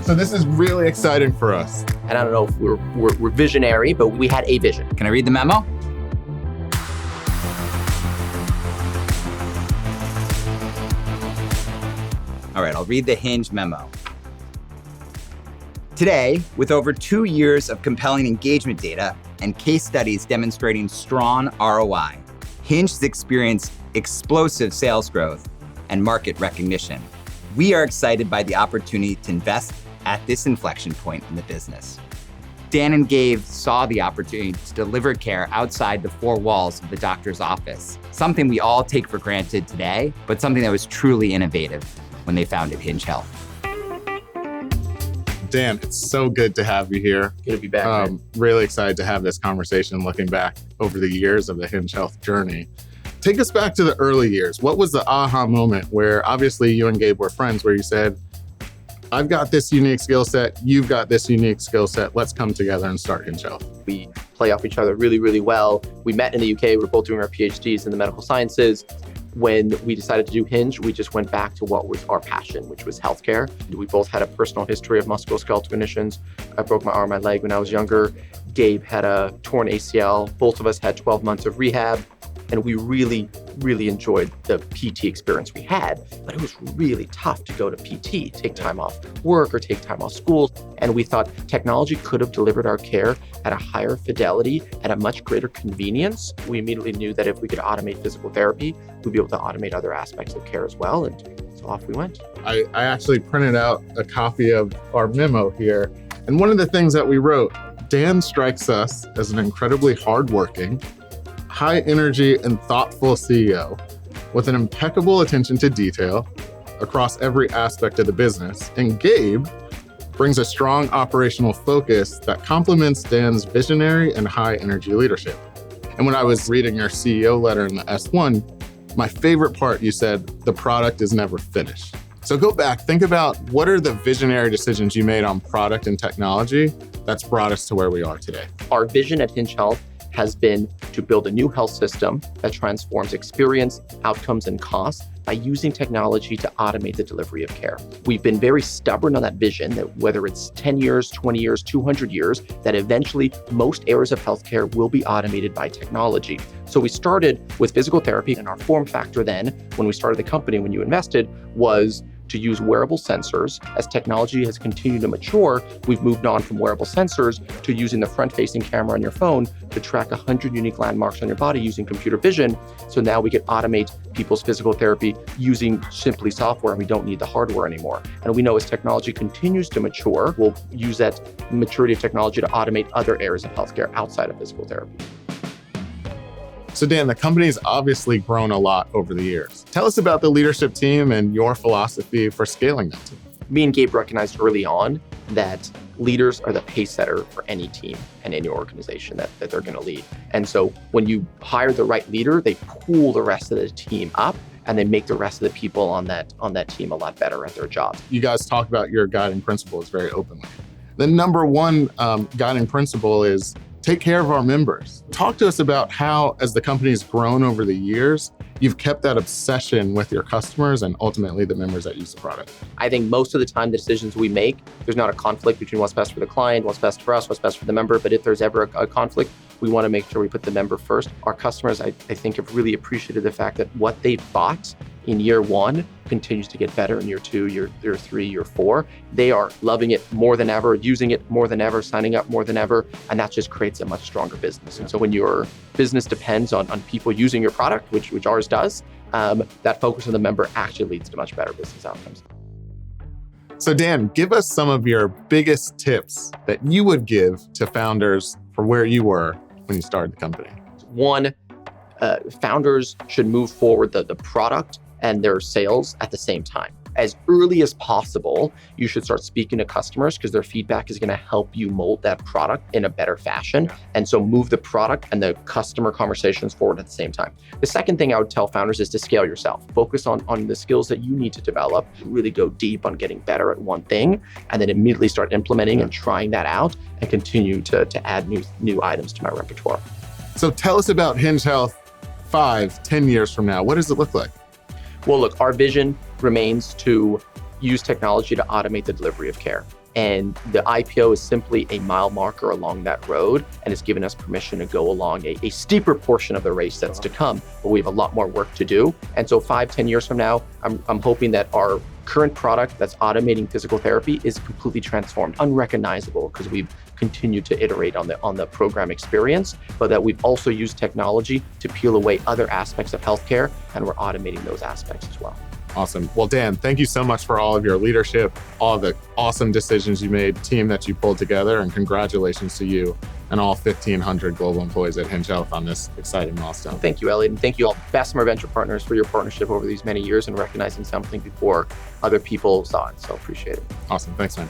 So this is really exciting for us. And I don't know if we're visionary, but we had a vision. Can I read the memo? All right, I'll read the Hinge memo. Today, with over 2 years of compelling engagement data and case studies demonstrating strong ROI, Hinge has experienced explosive sales growth and market recognition. We are excited by the opportunity to invest at this inflection point in the business. Dan and Gabe saw the opportunity to deliver care outside the four walls of the doctor's office, something we all take for granted today, but something that was truly innovative when they founded Hinge Health. Dan, it's so good to have you here. Good to be back, man. Really excited to have this conversation looking back over the years of the Hinge Health journey. Take us back to the early years. What was the aha moment where obviously you and Gabe were friends, where you said, I've got this unique skill set, you've got this unique skill set, let's come together and start Hinge Health? We play off each other really, really well. We met in the UK. We were both doing our PhDs in the medical sciences. When we decided to do Hinge, we just went back to what was our passion, which was healthcare. We both had a personal history of musculoskeletal conditions. I broke my arm, my leg when I was younger. Gabe had a torn ACL. Both of us had 12 months of rehab. And we really, really enjoyed the PT experience we had, but it was really tough to go to PT, take time off work or take time off school. And we thought technology could have delivered our care at a higher fidelity, at a much greater convenience. We immediately knew that if we could automate physical therapy, we'd be able to automate other aspects of care as well. And so off we went. I actually printed out a copy of our memo here. And one of the things that we wrote, Dan strikes us as an incredibly hardworking, high energy and thoughtful CEO with an impeccable attention to detail across every aspect of the business. And Gabe brings a strong operational focus that complements Dan's visionary and high energy leadership. And when I was reading your CEO letter in the S1, my favorite part, you said, the product is never finished. So go back, think about what are the visionary decisions you made on product and technology that's brought us to where we are today. Our vision at Hinge Health has been to build a new health system that transforms experience, outcomes, and costs by using technology to automate the delivery of care. We've been very stubborn on that vision that whether it's 10 years, 20 years, 200 years, that eventually most areas of healthcare will be automated by technology. So we started with physical therapy, and our form factor then, when we started the company, when you invested, was to use wearable sensors. As technology has continued to mature, we've moved on from wearable sensors to using the front-facing camera on your phone to track 100 unique landmarks on your body using computer vision. So now we can automate people's physical therapy using simply software, and we don't need the hardware anymore. And we know as technology continues to mature, we'll use that maturity of technology to automate other areas of healthcare outside of physical therapy. So Dan, the company's obviously grown a lot over the years. Tell us about the leadership team and your philosophy for scaling that team. Me and Gabe recognized early on that leaders are the pace setter for any team and any organization that they're going to lead. And so when you hire the right leader, they pull the rest of the team up and they make the rest of the people on that team a lot better at their jobs. You guys talk about your guiding principles very openly. The number one guiding principle is take care of our members. Talk to us about how, as the company's grown over the years, you've kept that obsession with your customers and ultimately the members that use the product. I think most of the time, the decisions we make, there's not a conflict between what's best for the client, what's best for us, what's best for the member. But if there's ever a conflict, we want to make sure we put the member first. Our customers, I think, have really appreciated the fact that what they bought in year one continues to get better in year two, year three, year four. They are loving it more than ever, using it more than ever, signing up more than ever, and that just creates a much stronger business. And so when your business depends on people using your product, which ours does, that focus on the member actually leads to much better business outcomes. So Dan, give us some of your biggest tips that you would give to founders for where you were when you started the company. One, founders should move forward the product and their sales at the same time. As early as possible, you should start speaking to customers because their feedback is going to help you mold that product in a better fashion. And so move the product and the customer conversations forward at the same time. The second thing I would tell founders is to scale yourself. Focus on the skills that you need to develop, really go deep on getting better at one thing, and then immediately start implementing and trying that out and continue to add new items to my repertoire. So tell us about Hinge Health 5, 10 years from now. What does it look like? Well, look, our vision remains to use technology to automate the delivery of care. And the IPO is simply a mile marker along that road and has given us permission to go along a steeper portion of the race that's to come, but we have a lot more work to do. And so 5-10 years from now, I'm hoping that our current product that's automating physical therapy is completely transformed, unrecognizable, because we've continued to iterate on the program experience, but that we've also used technology to peel away other aspects of healthcare, and we're automating those aspects as well. Awesome. Well, Dan, thank you so much for all of your leadership, all the awesome decisions you made, team that you pulled together, and congratulations to you and all 1,500 global employees at Hinge Health on this exciting milestone. Thank you, Elliot, and thank you all, Bessemer Venture Partners, for your partnership over these many years and recognizing something before other people saw it. So appreciate it. Awesome. Thanks, man.